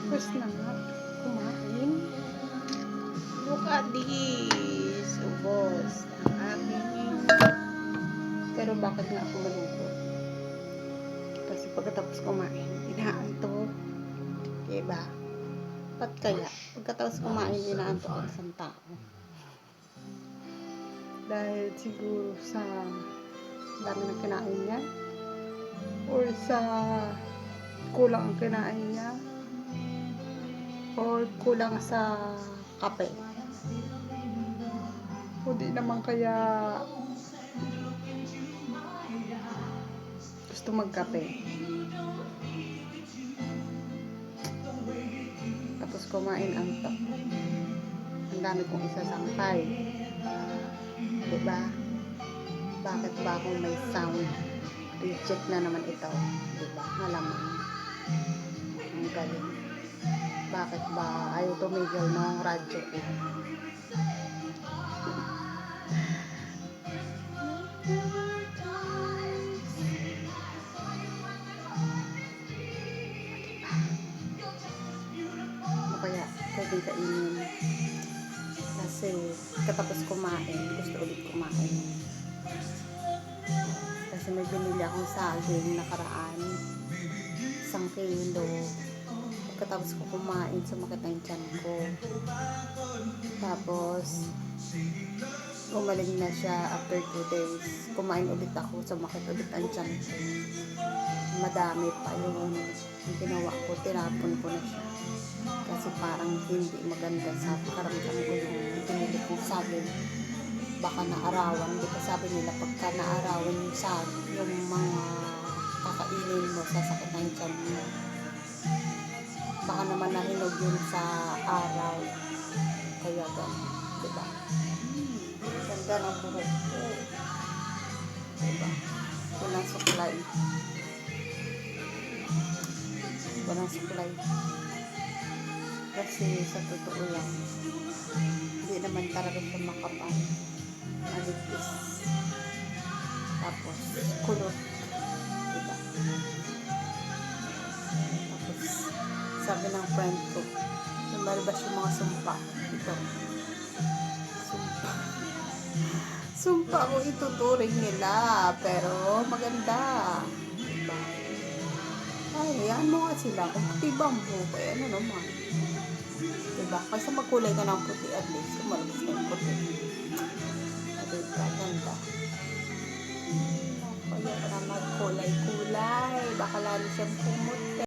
Tapos na nga, kumain. Look at this. Ubos ang aking. Pero bakit nga ako malungkot? Kasi pagkatapos kumain, inaantok. Diba? Ba't kaya? Pagkatapos kumain, inaantok ang isang tao. Dahil siguro sa dami ng kinain niya, or sa kulang ang kinain niya, or kulang sa kape. O di naman kaya gusto magkape. Tapos kumain antok. Ang dami kong isasampay. Diba? Bakit ba akong may sound? Reject na naman ito. Diba? Malamang. Ang galing. Bakit ba ayaw tumigil ng radyo ko? Ano kaya pwedeng kainin? Kasi katapos kumain, gusto ulit kumain. Kasi may binili akong saging nakaraan, 1 kilo. Pagkatapos ko kumain, sumakit ang tiyan ko. Tapos gumaling na siya after 2 days. Kumain ulit ako, sumakit ulit ang tiyan ko. Madami pa yun. Ang ginawa ko, tinapon ko na siya. Kasi parang hindi maganda sa pakaramdam ko yung binili kong saging. Baka naarawan. Di ba sabi nila pagka naarawan yung saging, yung mga kakainin mo, sasakit ang tiyan mo. Baka naman nahinog yun sa araw. Kaya gano'n. Diba? Ganda ng buhok ko. Diba? Walang supply. Walang supply. Kasi sa totoo lang, hindi naman talaga siya makapal. Manipis. Tapos, kulot. Diba? Tapos, sabi ng friend ko, lumalabas yung mga sumpa. Ito. Sumpa. Sumpa ko ituturing nila. Pero, maganda. Diba? Ay, yan mo nga sila. Kung tibang buhok, ano naman. Diba? Kasi magkulay ka ng puti at least. Kumalabas na yung puti. Diba? Ganda. Kaya para magkulay-kulay. Baka lalo siyang pumuti.